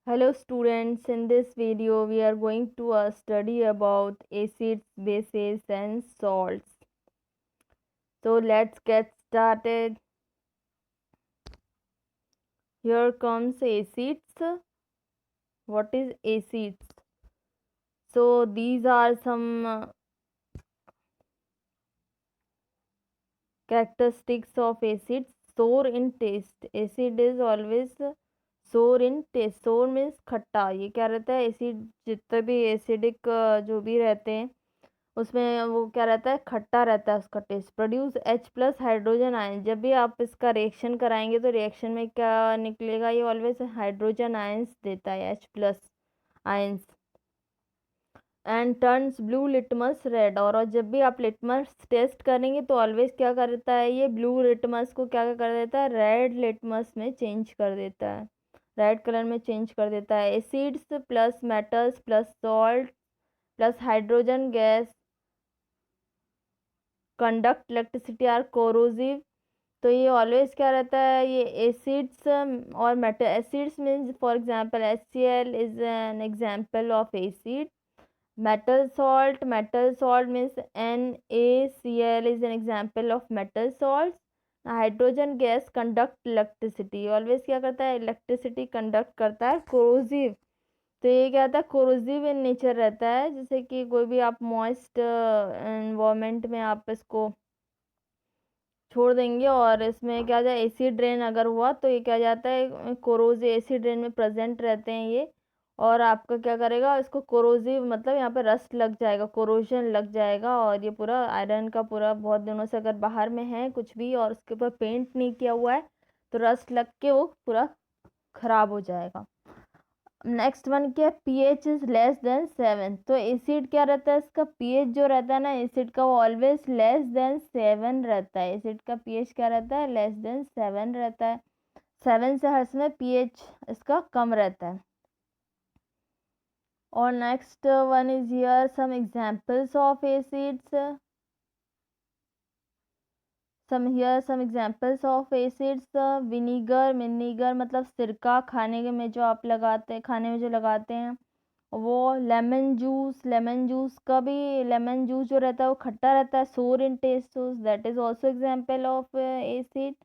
Hello students, in this video we are going to study about acids, bases and salts. So let's get started. Here comes acids. What is acids? So these are some characteristics of acids. Sour in taste. Acid is always sour in taste. Sour means खट्टा. ये क्या रहता है? Acid जितने भी acidic जो भी रहते हैं उसमें वो क्या रहता है, खट्टा रहता है उसका taste. Produce H+ hydrogen ion. जब भी आप इसका रिएक्शन कराएंगे तो रिएक्शन में क्या निकलेगा, ये ऑलवेज हाइड्रोजन आयंस देता है, H+ ions. And turns blue litmus red. और जब भी आप लिटमस टेस्ट करेंगे तो ऑलवेज क्या करता है, ये ब्लू लिटमस को क्या कर देता है, रेड लिटमस में चेंज कर देता है, रेड कलर में चेंज कर देता है। Acids plus metals plus salt plus hydrogen gas conduct electricity are corrosive. तो ये ऑलवेज क्या रहता है, ये एसिड्स और metal. Acids means for example HCl is an example of acid. metal salt means NaCl is an example of metal salts. Hydrogen gas conduct electricity, always क्या करता है, इलेक्ट्रिसिटी कंडक्ट करता है। कोरोसिव, तो ये क्या होता है, कोरोसिव इन नेचर रहता है। जैसे कि कोई भी आप मॉइस्ट एनवायरनमेंट में आप इसको छोड़ देंगे और इसमें क्या जाए, एसिड रेन अगर हुआ तो ये क्या जाता है, कोरोसिव एसिड रेन में प्रेजेंट रहते हैं ये। और आपका क्या करेगा, इसको कोरोसिव मतलब यहाँ पे रस्ट लग जाएगा, कोरोजन लग जाएगा। और ये पूरा आयरन का पूरा बहुत दिनों से अगर बाहर में है कुछ भी और उसके ऊपर पेंट नहीं किया हुआ है तो रस्ट लग के वो पूरा खराब हो जाएगा। नेक्स्ट वन क्या है, pH इज लेस देन 7। तो एसिड क्या रहता है, इसका pH जो रहता है ना एसिड का, वो ऑलवेज लेस देन 7 रहता है। एसिड का pH क्या रहता है, लेस देन 7 रहता है। 7 से हर समय pH इसका कम रहता है। और next one is here some examples of acids. some examples of acids। Vinegar मतलब सिरका, खाने में जो आप लगाते हैं, खाने में जो लगाते हैं वो। लेमन जूस का भी, लेमन जूस जो रहता है वो खट्टा रहता है, sour in taste, so that is also example of acid.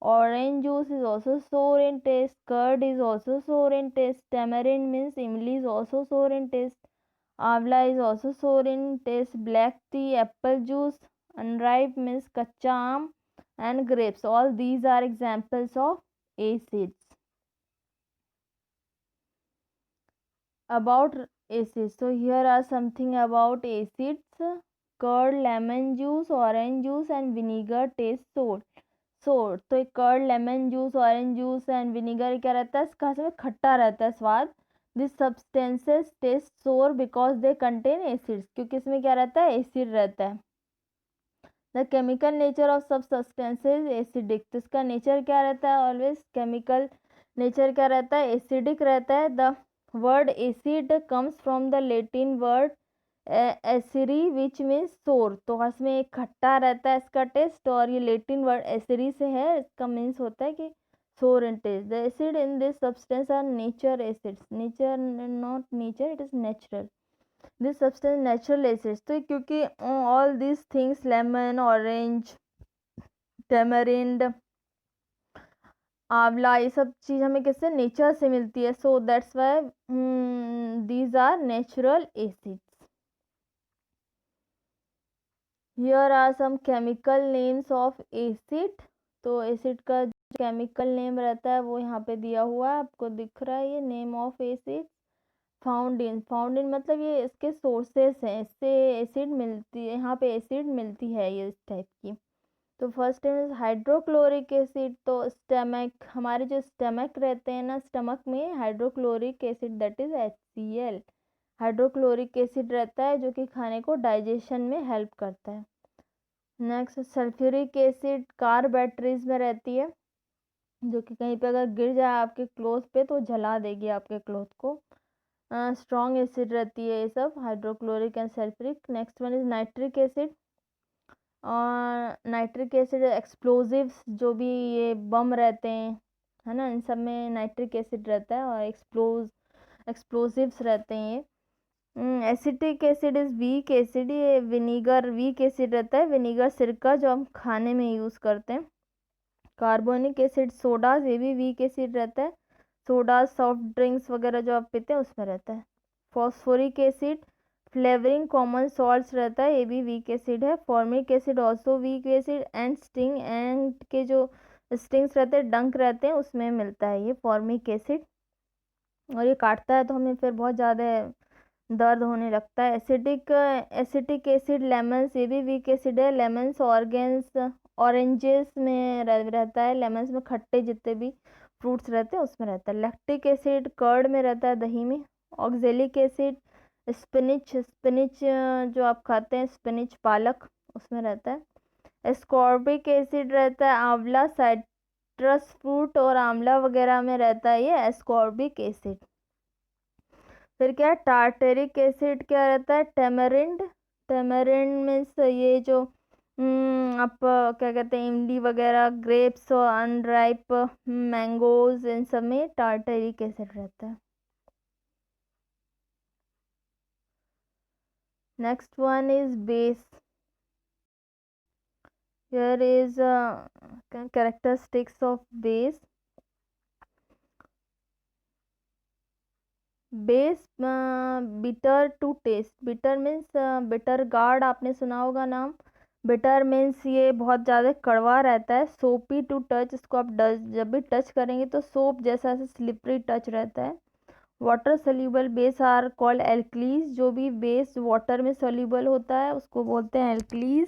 Orange juice is also sour in taste, curd is also sour in taste, tamarind means imli is also sour in taste, amla is also sour in taste, black tea, apple juice, unripe means kachcha aam, and grapes, all these are examples of acids. About acids, so here are something about acids. Curd, lemon juice, orange juice and vinegar taste sour। तो एक curd, lemon juice, orange juice and vinegar क्या रहता है, इसका में खट्टा रहता है स्वाद। This substances taste sour because they contain acids, क्योंकि इसमें क्या रहता है, एसिड रहता है। द केमिकल नेचर ऑफ सब सब्सटेंसेज एसिडिक, तो इसका नेचर क्या रहता है, ऑलवेज केमिकल नेचर क्या रहता है, एसिडिक रहता है। The word acid comes from the Latin word acere which means sour. तो इसमें एक खट्टा रहता है इसका टेस्ट, और ये लेटिन वर्ड एसिरी से है, इसका मीन्स होता है कि sour in taste. The acid in this substance are nature acids, nature not nature, it is natural. This substance natural acids, तो क्योंकि all this things lemon, orange, tamarind, amla, ये सब चीज़ हमें किससे, नेचर से मिलती है। So that's why these are natural acids. Here are some chemical names of acid. तो एसिड का जो केमिकल नेम रहता है वो यहाँ पे दिया हुआ है, आपको दिख रहा है ये name of acid. Found in मतलब ये इसके सोर्सेस हैं, इससे एसिड मिलती है, यहाँ पे एसिड मिलती है ये इस टाइप की। तो फर्स्ट इज हाइड्रोक्लोरिक एसिड। तो स्टमक, हमारे जो स्टमक रहते हैं ना, स्टमक में hydrochloric acid that is HCl, hydrochloric acid रहता है जो कि खाने को डाइजेशन में हेल्प करता है। Next sulphuric acid car batteries में रहती है, जो कि कहीं पे अगर गिर जाए आपके क्लोथ पे तो जला देगी आपके क्लोथ को। स्ट्रॉन्ग एसिड रहती है ये सब, hydrochloric and sulphuric. Next one is nitric acid. और नाइट्रिक एसिड एक्सप्लोजिव्स, जो भी ये बम रहते हैं है ना, इन सब में नाइट्रिक एसिड रहता है और एक्सप्लोसिव्स रहते हैं ये। Acetic acid is weak acid, ये विनीगर वीक एसिड रहता है, विनीगर सिरका जो हम खाने में यूज़ करते हैं। कार्बोनिक एसिड सोडा, ये भी वीक एसिड रहता है, सोडा सॉफ्ट ड्रिंक्स वगैरह जो आप पीते हैं उसमें रहता है। Phosphoric acid flavouring common salts रहता है, ये भी वीक एसिड है। Formic acid also weak acid, and sting and के जो स्टिंग्स रहते हैं, डंक रहते हैं, उसमें मिलता है ये फॉर्मिक एसिड, और ये काटता है तो हमें फिर बहुत ज़्यादा दर्द होने लगता है। एसिटिक एसिड लेमन्स, ये भी वीक एसिड है। लेमन्स ऑर्गेन्स ऑरेंजेस में रहता है, लेमन्स में खट्टे जितने भी फ्रूट्स रहते हैं उसमें रहता है। लैक्टिक एसिड कर्ड में रहता है, दही में। ऑक्जेलिक एसिड स्पिनिच, स्पिनिच जो आप खाते हैं स्पिनिच पालक, उसमें रहता है। एस्कॉर्बिक एसिड रहता है आंवला, साइट्रस फ्रूट और आंवला वगैरह में रहता है ये एस्कॉर्बिक एसिड। फिर क्या है, टार्टेरिक एसिड क्या रहता है, टेमरिंड, टेमरिंड मीन्स ये जो आप क्या कहते हैं इमली वगैरह, ग्रेप्स और अनराइप मैंगोज, इन सब में टार्टेरिक एसिड रहता है। Next one is base. Here is characteristics of base. Base bitter to taste, bitter means bitter gourd आपने सुना होगा नाम। बिटर मीन्स ये बहुत ज़्यादा कड़वा रहता है। सोपी टू टच, इसको आप जब भी टच करेंगे तो सोप जैसा ऐसे स्लिपरी टच रहता है। Water soluble base are called alkalis, जो भी बेस वाटर में सोल्यूबल होता है उसको बोलते हैं alkalis.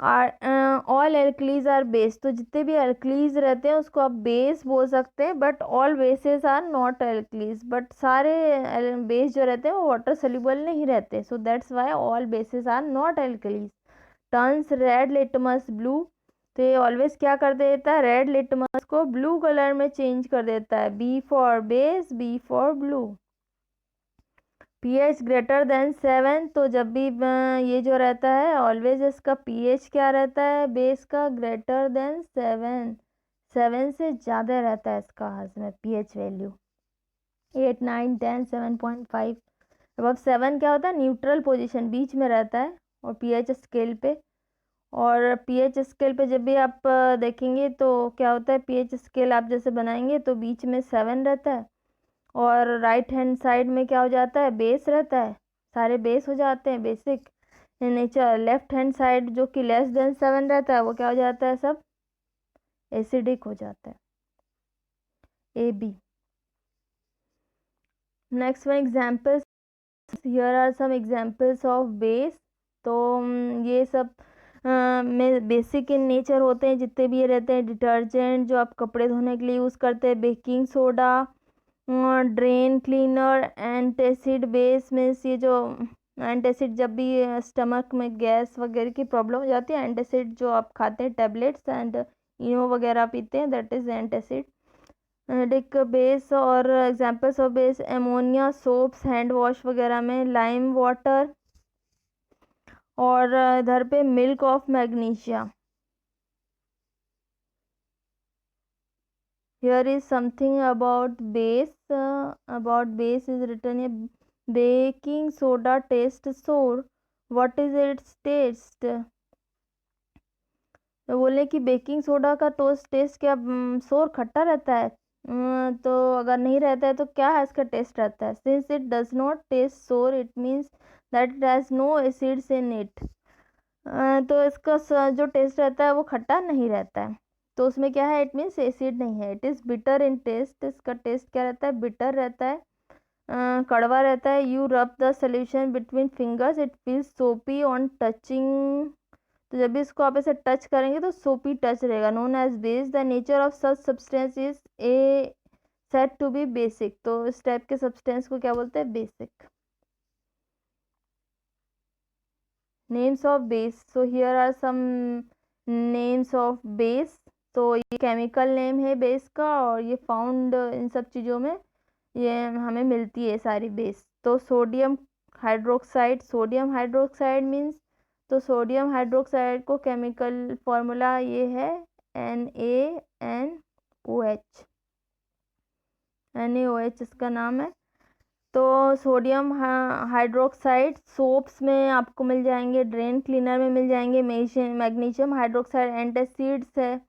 All alkalis are base, तो जितने भी एल्कलीज रहते हैं उसको आप बेस बोल सकते हैं, but all bases are not alkalis, but सारे बेस जो रहते हैं वो वाटर सोल्यूबल नहीं रहते, so that's why all bases are not alkalis. Turns red litmus blue, तो ये ऑलवेज क्या कर देता है, रेड लिटमस को ब्लू कलर में चेंज कर देता है। B for base, B for blue. pH greater than 7, तो जब भी ये जो रहता है ऑलवेज इसका pH क्या रहता है बेस का, ग्रेटर देन 7, 7 से ज़्यादा रहता है इसका इसमें pH वैल्यू। 8, 9, 10, 7.5 अब 7 क्या होता है, न्यूट्रल पोजीशन, बीच में रहता है और pH स्केल पे। और pH स्केल पे जब भी आप देखेंगे तो क्या होता है, pH स्केल आप जैसे बनाएंगे तो बीच में 7 रहता है, और राइट हैंड साइड में क्या हो जाता है, बेस रहता है, सारे बेस हो जाते हैं basic nature. Left hand side जो कि लेस देन 7 रहता है वो क्या हो जाता है, सब एसिडिक हो जाता है। A B. Next one examples, here are some examples of base. तो ये सब में बेसिक इन नेचर होते हैं जितने भी ये रहते हैं। डिटर्जेंट जो आप कपड़े धोने के लिए यूज़ करते हैं, baking soda, drain cleaner, antacid. Base means ये जो एंटासिड, जब भी स्टमक में गैस वगैरह की प्रॉब्लम हो जाती है, एंटासिड जो आप खाते हैं टैबलेट्स एंड इनो वगैरह पीते हैं, दैट इज एंटासिड। डिक बेस और examples of base, ammonia soaps hand wash वगैरह में, लाइम वाटर, और इधर पे milk of magnesia. Here is something about base. About base is written here. Baking soda tastes sour. What is its taste? तो बोले कि baking soda का test क्या सोर खट्टा रहता है, तो अगर नहीं रहता है तो क्या है इसका टेस्ट रहता है। Since it does not taste sour it means that it has no acids in it. तो इसका जो टेस्ट रहता है वो खट्टा नहीं रहता है, तो उसमें क्या है, इट मीन्स एसिड नहीं है। It is bitter in taste, इसका टेस्ट क्या रहता है, बिटर रहता है, कड़वा रहता है। You rub the solution between fingers, it feels सोपी ऑन टचिंग, तो जब भी इसको आप ऐसे टच करेंगे तो सोपी टच रहेगा। Known as base, the nature of such substance is a said to be basic, तो इस टाइप के सब्सटेंस को क्या बोलते हैं, basic. Names of base, so here are some names of base. तो ये केमिकल नेम है बेस का, और ये फाउंड इन सब चीज़ों में ये हमें मिलती है सारी बेस। तो sodium hydroxide, sodium hydroxide means, तो सोडियम हाइड्रोक्साइड को केमिकल फॉर्मूला ये है NaNOH, NaOH इसका नाम है। तो सोडियम हाइड्रोक्साइड सोप्स में आपको मिल जाएंगे, ड्रेन क्लीनर में मिल जाएंगे। मैग्नीशियम हाइड्रोक्साइड एंटासिड्स है,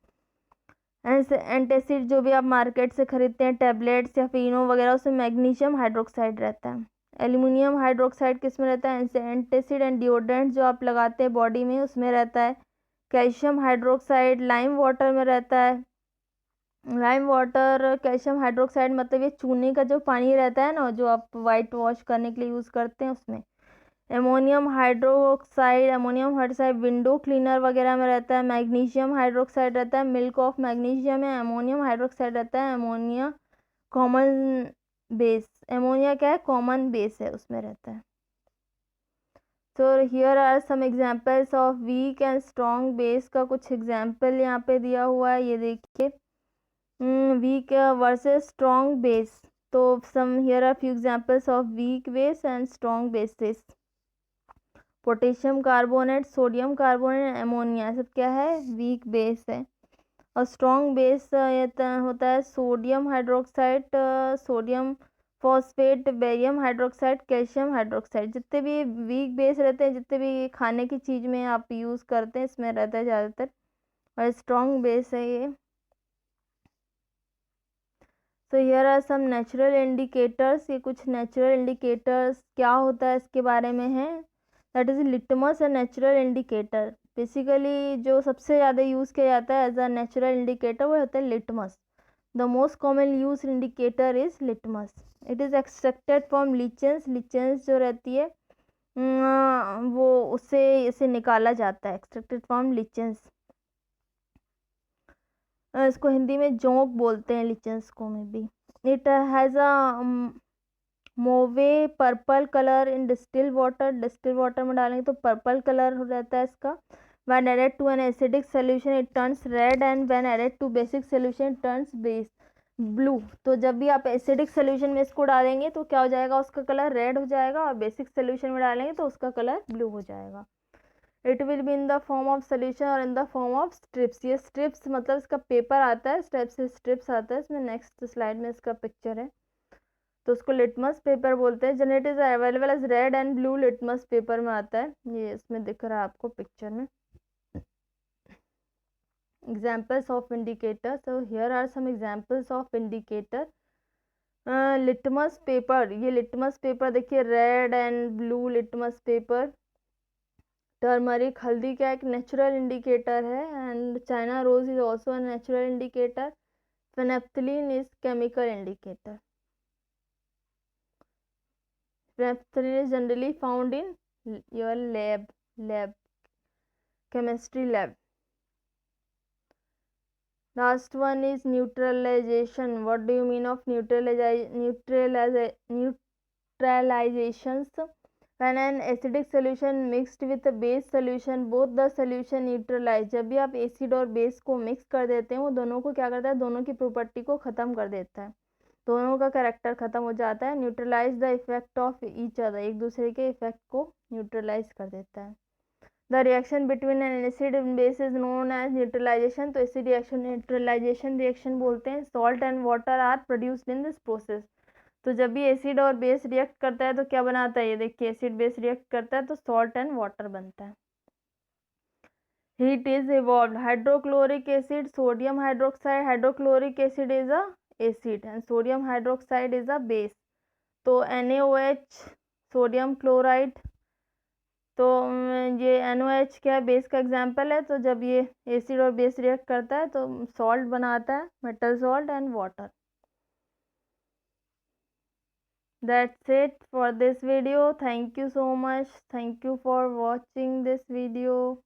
एंटासिड जो भी आप मार्केट से खरीदते हैं टैबलेट्स या फिनो वगैरह, उसमें मैग्नीशियम हाइड्रोक्साइड रहता है। एल्यूमिनियम हाइड्रोक्साइड किस में रहता है? एंटासिड एंड डिओड्रेंट जो आप लगाते हैं बॉडी में उसमें रहता है। कैल्शियम हाइड्रोक्साइड लाइम वाटर में रहता है। लाइम वाटर कैल्शियम हाइड्रोक्साइड मतलब ये चूने का जो पानी रहता है ना, जो आप वाइट वॉश करने के लिए यूज़ करते हैं उसमें। अमोनियम हाइड्रोक्साइड विंडो क्लीनर वगैरह में रहता है। मैग्नीशियम हाइड्रोक्साइड रहता है, मिल्क ऑफ मैग्नीशियम है। अमोनियम हाइड्रोक्साइड रहता है, अमोनिया कॉमन बेस, अमोनिया क्या है? कॉमन बेस है, उसमें रहता है। तो here are some examples of weak and strong base का कुछ एग्जांपल यहाँ पे दिया हुआ है, ये देखिए। वीक वर्सेस स्ट्रॉन्ग बेस, तो some here are few examples of weak base and strong bases. Potassium carbonate, sodium carbonate, ammonia सब क्या है? वीक बेस है। और स्ट्रॉन्ग बेस होता है sodium hydroxide, sodium phosphate, barium hydroxide, calcium hydroxide. जितने भी वीक बेस रहते हैं, जितने भी खाने की चीज़ में आप यूज़ करते हैं, इसमें रहता है ज़्यादातर। और स्ट्रॉन्ग बेस है ये। तो here are some natural indicators, ये कुछ नेचुरल इंडिकेटर्स क्या होता है इसके बारे में है। That is litmus a natural indicator. Basically जो सबसे ज़्यादा यूज़ किया जाता है एज अ नेचुरल इंडिकेटर वो होता है litmus. The most common use indicator is litmus. It is extracted from lichens, lichens जो रहती है वो उससे इसे निकाला जाता है, एक्सट्रैक्टेड फ्रॉम लिचेंस। इसको हिंदी में जोंक बोलते हैं, लिचेंस को में भी। It has a mauve purple colour in distil water, distil water में डालेंगे तो पर्पल कलर रहता है इसका। when added to an acidic solution it turns red and when added to basic solution it turns base blue. तो जब भी आप एसिडिक सोल्यूशन में इसको डालेंगे तो क्या हो जाएगा? उसका कलर रेड हो जाएगा, और बेसिक सोल्यूशन में डालेंगे तो उसका कलर ब्लू हो जाएगा। It will be in the form of solution और in the form of strips. ये स्ट्रिप्स मतलब इसका पेपर आता है, स्ट्रिप्स आता है इसमें। नेक्स्ट स्लाइड में इसका पिक्चर है, तो उसको लिटमस पेपर बोलते हैं। Generate is available as red and blue litmus paper में आता है, ये इसमें दिख रहा है आपको पिक्चर में। Examples of indicator, so here are some examples of indicator. Litmus paper, ये लिटमस पेपर देखिए, red and blue litmus paper. Turmeric हल्दी क्या एक नेचुरल इंडिकेटर है, and China rose is also a natural indicator. Phenolphthalein is chemical indicator. Phenolphthalein is generally found in your lab chemistry lab. Last one is neutralization. What do you mean of neutralizations? When an acidic solution mixed with a base solution, both the solution neutralize. जब भी आप acid और base को mix कर देते हैं, वो दोनों को क्या करता है? दोनों की प्रॉपर्टी को ख़त्म कर देता है, दोनों का कैरेक्टर ख़त्म हो जाता है। Neutralise the effect of each other, एक दूसरे के इफेक्ट को न्यूट्रलाइज कर देता है। The reaction between an acid and base is known as neutralization. तो इसी रिएक्शन न्यूट्रलाइजेशन रिएक्शन बोलते हैं। Salt and water are produced in this process. तो जब भी एसिड और बेस रिएक्ट करता है तो क्या बनाता है? ये देखिए, एसिड बेस रिएक्ट करता है तो सॉल्ट एंड वाटर बनता है। Heat is evolve. Hydrochloric acid, sodium hydroxide. Hydrochloric acid is a acid and sodium hydroxide is a base. तो NaOH सोडियम क्लोराइड, तो ये NaOH क्या है? बेस का एग्जाम्पल है। तो जब ये एसिड और बेस रिएक्ट करता है तो सॉल्ट बनाता है, metal salt and water. That's it for this video. Thank you so much. Thank you for watching this video.